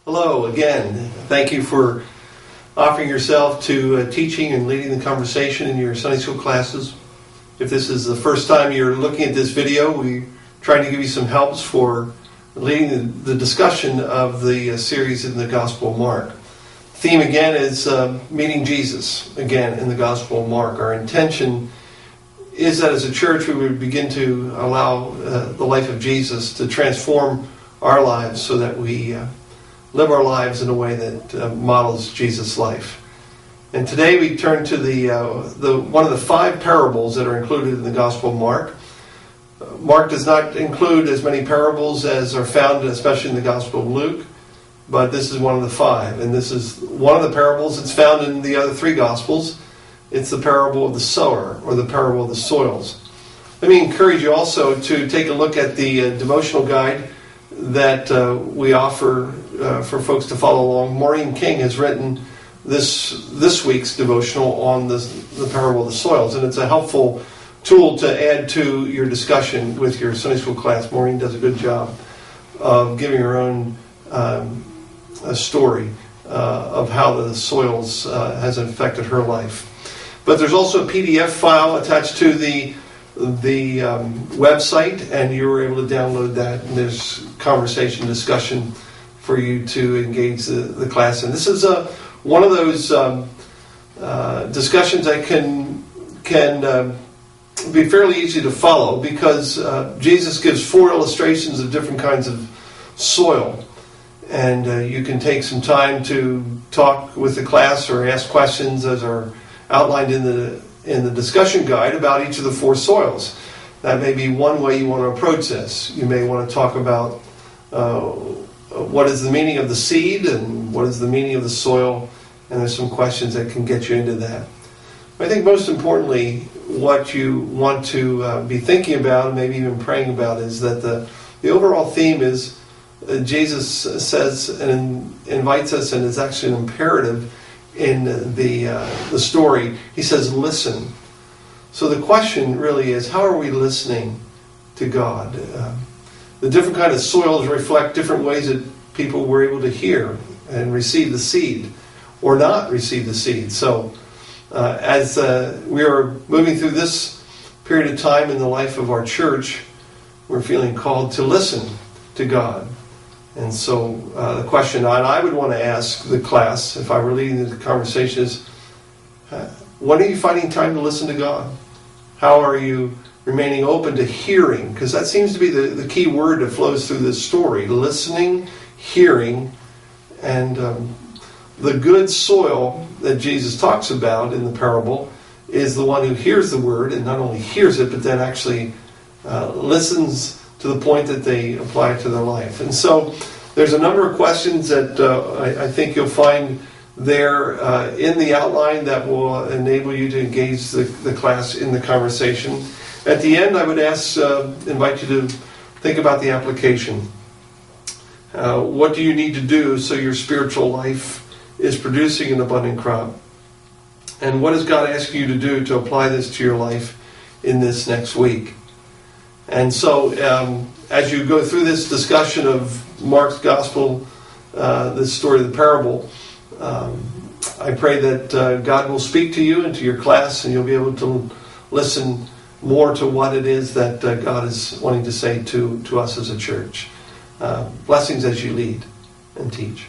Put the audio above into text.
Hello again. Thank you for offering yourself to teaching and leading the conversation in your Sunday school classes. If this is the first time you're looking at this video, we're trying to give you some helps for leading the discussion of the series in the Gospel of Mark. The theme again is meeting Jesus again in the Gospel of Mark. Our intention is that as a church we would begin to allow the life of Jesus to transform our lives so that we live our lives in a way that models Jesus' life. And today we turn to the one of the 5 parables that are included in the Gospel of Mark. Mark does not include as many parables as are found, especially in the Gospel of Luke, but this is one of the 5. And this is one of the parables that's found in the other 3 Gospels. It's the parable of the sower, or the parable of the soils. Let me encourage you also to take a look at the devotional guide that we offer for folks to follow along. Maureen King has written this week's devotional on the parable of the soils, and it's a helpful tool to add to your discussion with your Sunday school class. Maureen does a good job of giving her own a story of how the soils has affected her life. But there's also a PDF file attached to the website, and you were able to download that, and there's conversation, discussion for you to engage the class. And this is one of those discussions that can be fairly easy to follow, because Jesus gives 4 illustrations of different kinds of soil, and you can take some time to talk with the class or ask questions as are outlined in the discussion guide about each of the 4 soils. That may be one way you want to approach this. You may want to talk about what is the meaning of the seed and what is the meaning of the soil, and there's some questions that can get you into that. I think most importantly, what you want to be thinking about, and maybe even praying about, is that the overall theme is Jesus says and invites us, and is actually an imperative in the story. He says, listen. So the question really is, how are we listening to God? The different kind of soils reflect different ways that people were able to hear and receive the seed, or not receive the seed. So as we are moving through this period of time in the life of our church, we're feeling called to listen to God. And so the question I would want to ask the class, if I were leading the conversation, is, when are you finding time to listen to God? How are you remaining open to hearing? Because that seems to be the key word that flows through this story. Listening, hearing, and the good soil that Jesus talks about in the parable is the one who hears the word, and not only hears it, but then actually listens to the point that they apply it to their life. And so there's a number of questions that I think you'll find there in the outline that will enable you to engage the class in the conversation. At the end, I would invite you to think about the application. What do you need to do so your spiritual life is producing an abundant crop? And what does God ask you to do to apply this to your life in this next week? And so as you go through this discussion of Mark's Gospel, this story of the parable, I pray that God will speak to you and to your class, and you'll be able to listen more to what it is that God is wanting to say to us as a church. Blessings as you lead and teach.